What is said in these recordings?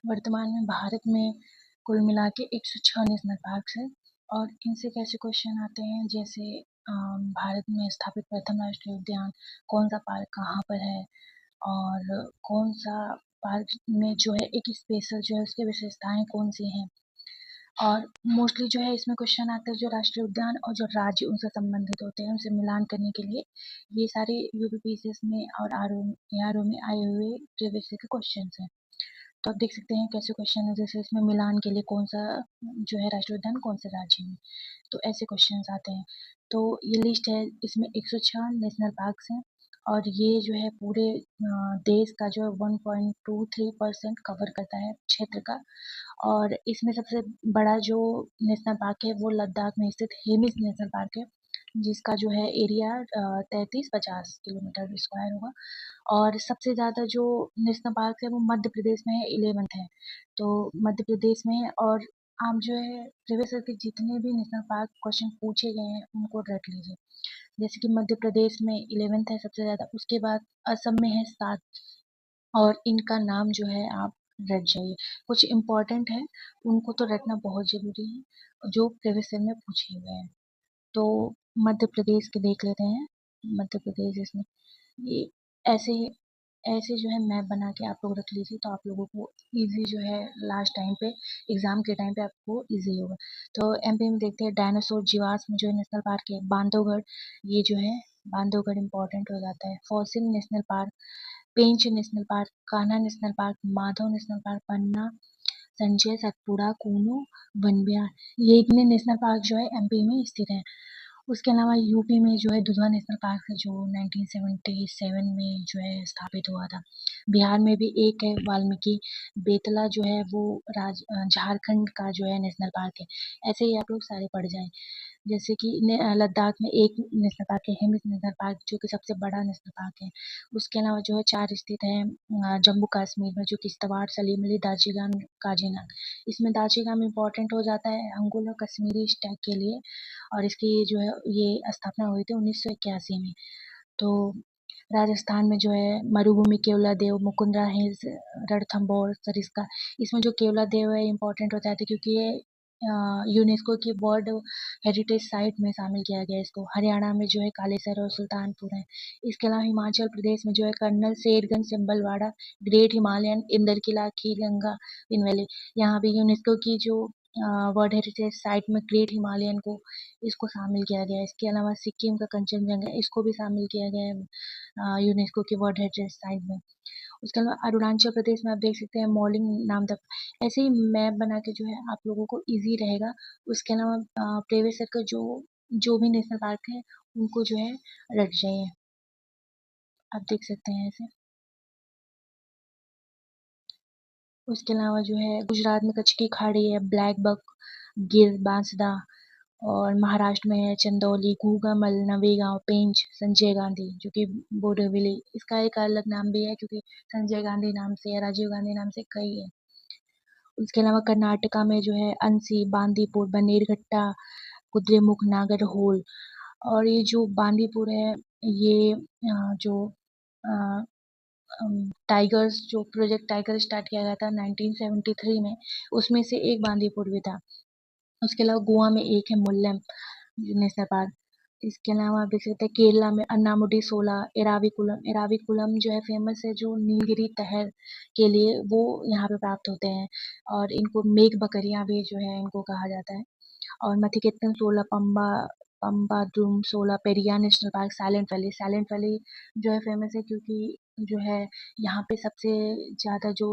वर्तमान में भारत में कुल मिला के 106 नेशनल पार्क्स हैं और इनसे कैसे क्वेश्चन आते हैं, जैसे भारत में स्थापित प्रथम राष्ट्रीय उद्यान कौन सा पार्क कहाँ पर है और कौन सा पार्क में जो है एक स्पेशल जो है उसकी विशेषताएं कौन सी हैं। और मोस्टली जो है इसमें क्वेश्चन आते हैं जो राष्ट्रीय उद्यान और जो राज्य उनसे संबंधित होते हैं उनसे मिलान करने के लिए। ये सारे यूपीपीसीएस में और आरओ में आए हुए प्रीवियस के क्वेश्चन हैं। तो आप देख सकते हैं कैसे क्वेश्चन है, जैसे इसमें मिलान के लिए कौन सा जो है राष्ट्रीय उद्यान कौन से राज्य में, तो ऐसे क्वेश्चंस आते हैं। तो ये लिस्ट है, इसमें 106 नेशनल पार्क्स हैं और ये जो है पूरे देश का जो है 1.23% कवर करता है क्षेत्र का। और इसमें सबसे बड़ा जो नेशनल पार्क है वो लद्दाख में स्थित हेमिस नेशनल पार्क है, जिसका जो है एरिया 3350 किलोमीटर स्क्वायर होगा। और सबसे ज़्यादा जो नेशनल पार्क है वो मध्य प्रदेश में है, 11th है, तो मध्य प्रदेश में है। और आप जो है प्रीवियस ईयर के जितने भी नेशनल पार्क क्वेश्चन पूछे गए हैं उनको रट लीजिए। जैसे कि मध्य प्रदेश में 11th है सबसे ज़्यादा, उसके बाद असम में है 7, और इनका नाम जो है आप रट जाइए। कुछ इम्पोर्टेंट है उनको तो रटना बहुत ज़रूरी है जो प्रीवियस ईयर में पूछे गए हैं। तो मध्य प्रदेश के देख लेते हैं। मध्य प्रदेश इसमें ये ऐसे ऐसे जो है मैप बना के आप लोग रख लीजिए, तो आप लोगों को इजी जो है लास्ट टाइम पे एग्जाम के टाइम पे आपको इजी होगा। तो एमपी में देखते हैं डायनासोर जीवाश्म जो है नेशनल पार्क है बांधवगढ़, ये जो है बांधवगढ़ इम्पोर्टेंट हो जाता है। Fossil national park, Pench national park, Kanha national park, Madhav national park, Panna, Sanjay, Satpura, Kuno, Van विहार, ये इतने नेशनल पार्क जो है एमपी में स्थित है। उसके अलावा यूपी में जो है दुधवा नेशनल पार्क है जो 1977 में जो है स्थापित हुआ था। बिहार में भी एक है वाल्मीकि बेतला जो है वो झारखंड का जो है नेशनल पार्क है। ऐसे ही आप लोग सारे पढ़ जाएं। जैसे कि लद्दाख में एक नेशनल पार्क है हिमिस नेशनल पार्क जो कि सबसे बड़ा नेशनल पार्क है। उसके अलावा जो है 4 स्थित है जम्मू कश्मीर में, जो किश्तवाड़, सलीम अली, दार्जिलिंग, काजीरंगा। इसमें दार्जिलिंग इम्पोर्टेंट हो जाता है अंगोला कश्मीरी स्टैग के लिए, और इसकी जो है ये स्थापना हुई थी 1981 में। तो राजस्थान में जो है मरुभूमि केवला देव, मुकुंदरा हिल्स, रणथंभौर, सरिस्का। इसमें जो केवला देव है इम्पोर्टेंट हो जाता है क्योंकि ये यूनेस्को की वर्ल्ड हेरिटेज साइट में शामिल किया गया है इसको। हरियाणा में जो है कालेसर और सुल्तानपुर है। इसके अलावा हिमाचल प्रदेश में जो है कर्नल, शेरगंज, सिंबलवाड़ा, ग्रेट हिमालयन, इंदरकिला, खीलगंगा, पिनवैली। यहाँ भी यूनेस्को की जो वर्ल्ड हेरिटेज साइट में ग्रेट हिमालयन को इसको शामिल किया गया है। इसके अलावा सिक्किम का कंचनजंगा इसको भी शामिल किया गया है यूनेस्को की वर्ल्ड हेरिटेज साइट में। उसके अलावा अरुणाचल प्रदेश में आप देख सकते हैं मॉलिंग नाम तक। ऐसे ही मैप बना के जो है आप लोगों को इजी रहेगा। उसके अलावा प्रीवियस ईयर का जो जो भी नेशनल पार्क है उनको जो है रट जाइए। आप देख सकते हैं ऐसे। उसके अलावा जो है गुजरात में कच्छ की खाड़ी है, ब्लैक बक, गिर बांसदा, और महाराष्ट्र में है चंदौली, घूगामल, नवेगांव, पेंच, संजय गांधी जो कि बोरीवली। इसका एक अलग नाम भी है क्योंकि संजय गांधी नाम से या राजीव गांधी नाम से कई है। उसके अलावा कर्नाटका में जो है अंसी, बांदीपुर, बनेरघट्टा, कुद्रेमुख, नागरहोल। और ये जो बांदीपुर है ये जो टाइगर्स जो प्रोजेक्ट टाइगर स्टार्ट किया गया था 1973 में, उसमें से एक बांदीपुर भी था। उसके अलावा गोवा में एक है मुल्लेम नेशनल पार्क। इसके अलावा आप देख सकते हैं केरला में अन्नामुडी, सोला, एराविकुलम। एराविकुलम जो है फेमस है जो नीलगिरी तहर के लिए वो यहाँ पे प्राप्त होते हैं, और इनको मेघ बकरियां भी जो है इनको कहा जाता है। और मथिकेतन, सोला, पंबा, पंबाद्रुम, सोला, Periyar national park, silent valley जो है फेमस है क्योंकि जो है यहाँ पे सबसे ज़्यादा जो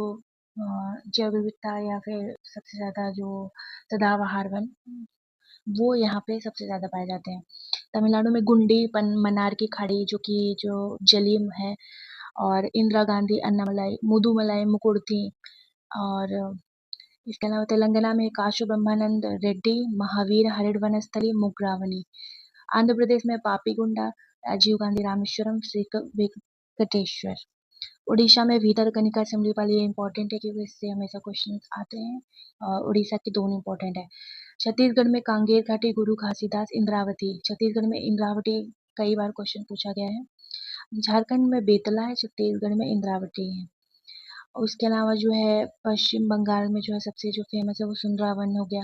जैव विविधता या फिर सबसे ज़्यादा जो सदाबहार वन वो यहाँ पे सबसे ज़्यादा पाए जाते हैं। तमिलनाडु में गुंडी, मन्नार की खाड़ी जो कि जो जलीय है, और इंदिरा गांधी, अन्नामलाई, मुदुमलाई, मुकुर्ती। और इसके अलावा तेलंगाना में काशू ब्रह्मानंद रेड्डी, महावीर, हरिण वनस्थली, मुग्रावनी। आंध्र प्रदेश में पापीगुंडा, राजीव गांधी रामेश्वरम, श्री वेंकटेश्वर। उड़ीसा में भीतरकनिका, सिमलीपाल, ये इंपॉर्टेंट है क्योंकि इससे हमेशा क्वेश्चन आते हैं। और उड़ीसा के दोनों इंपॉर्टेंट है। छत्तीसगढ़ में कांगेर घाटी, गुरु घासीदास, इंद्रावती। छत्तीसगढ़ में इंद्रावती कई बार क्वेश्चन पूछा गया है। झारखंड में बेतला है, छत्तीसगढ़ में इंद्रावती है। उसके अलावा जो है पश्चिम बंगाल में जो है सबसे जो फेमस है वो सुंदरावन हो गया,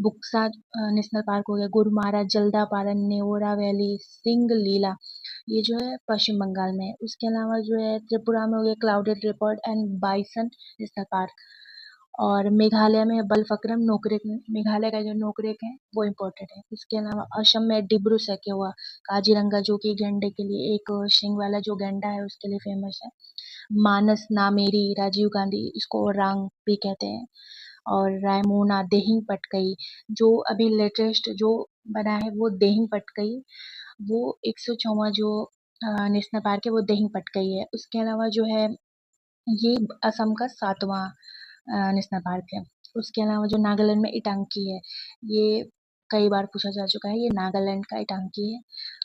बुक्सा नेशनल पार्क हो गया, गोरुमारा, जल्दापारन, नेओरा वैली, सिंगलीला, ये जो है पश्चिम बंगाल में है। उसके अलावा जो है त्रिपुरा में हो गया clouded leopard and bison national park, और मेघालय में बलफक्रम नोकरेक, मेघालय का जो नोकरेक है वो इम्पोर्टेंट है। इसके अलावा असम में डिब्रू सैखोवा, काजीरंगा जो कि गैंडे के लिए, एक शिंग वाला जो गैंडा है उसके लिए फेमस है, मानस नामेरी, राजीव गांधी, इसको ओरांग भी कहते हैं, और रायमोना, देहिंग पटकई, जो अभी लेटेस्ट जो बना है वो देहिंग पटकई, वो 104वां जो नेशनल पार्क है वो देहिंग पटकई है। उसके अलावा जो है ये असम का 7वां नेशनल पार्क है। उसके अलावा जो नागालैंड में इटांकी है, ये कई बार पूछा जा चुका है, ये नागालैंड का इटांकी है।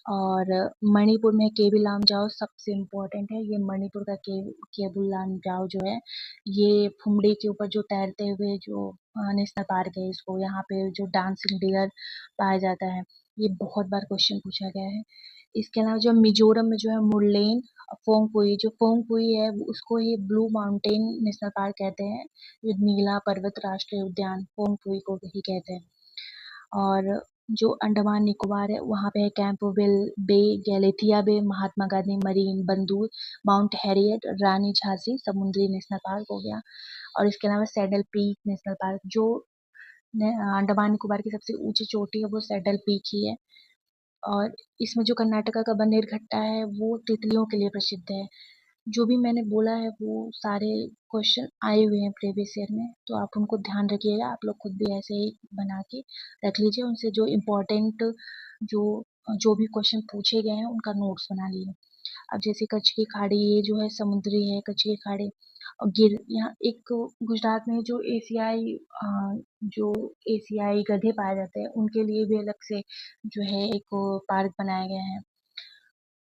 और मणिपुर में केबी लामजाओ सबसे इम्पोर्टेंट है, ये मणिपुर का केबुल लामजाओ जो है, ये फुमड़ी के ऊपर जो तैरते हुए जो नेशनल पार्क है, इसको यहाँ पे जो डांसिंग डियर पाया जाता है, ये बहुत बार क्वेश्चन पूछा गया है। इसके अलावा जो मिजोरम में जो है मुरलेन फोंगपुई, जो फोंगपुई है उसको ये ब्लू माउंटेन नेशनल पार्क कहते हैं, ये नीला पर्वत राष्ट्रीय उद्यान फोंगपुई को ही कहते हैं। और जो अंडमान निकोबार है वहाँ पे है कैंपबेल बे, गैलेथिया बे, Mahatma Gandhi marine बंदूर, mount Harriet, रानी झांसी समुद्री नेशनल पार्क हो गया। और इसके अलावा सैडल पीक नेशनल पार्क, जो अंडमान निकोबार की सबसे ऊंची चोटी है वो सैडल पीक ही है। और इसमें जो कर्नाटका का बन्नेरघट्टा है वो तितलियों के लिए प्रसिद्ध है। जो भी मैंने बोला है वो सारे क्वेश्चन आए हुए हैं प्रीवियस ईयर में, तो आप उनको ध्यान रखिएगा, आप लोग खुद भी ऐसे ही बना के रख लीजिए, उनसे जो इम्पोर्टेंट जो जो भी क्वेश्चन पूछे गए हैं उनका नोट्स बना लीजिए। अब जैसे कच्छ की खाड़ी, ये जो है समुद्री है कच्छ की खाड़ी, और गिर यहाँ एक गुजरात में जो एशियाई गधे पाए जाते हैं उनके लिए भी अलग से जो है एक पार्क बनाया गया है।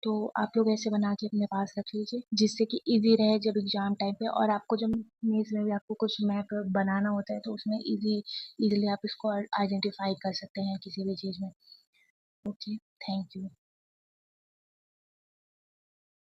तो आप लोग ऐसे बना के अपने पास रख लीजिए जिससे कि इजी रहे जब एग्जाम टाइम पे, और आपको जब मेज में भी आपको कुछ मैप बनाना होता है तो उसमें इजीली आप इसको आइडेंटिफाई कर सकते हैं किसी भी चीज़ में। Okay, thank you.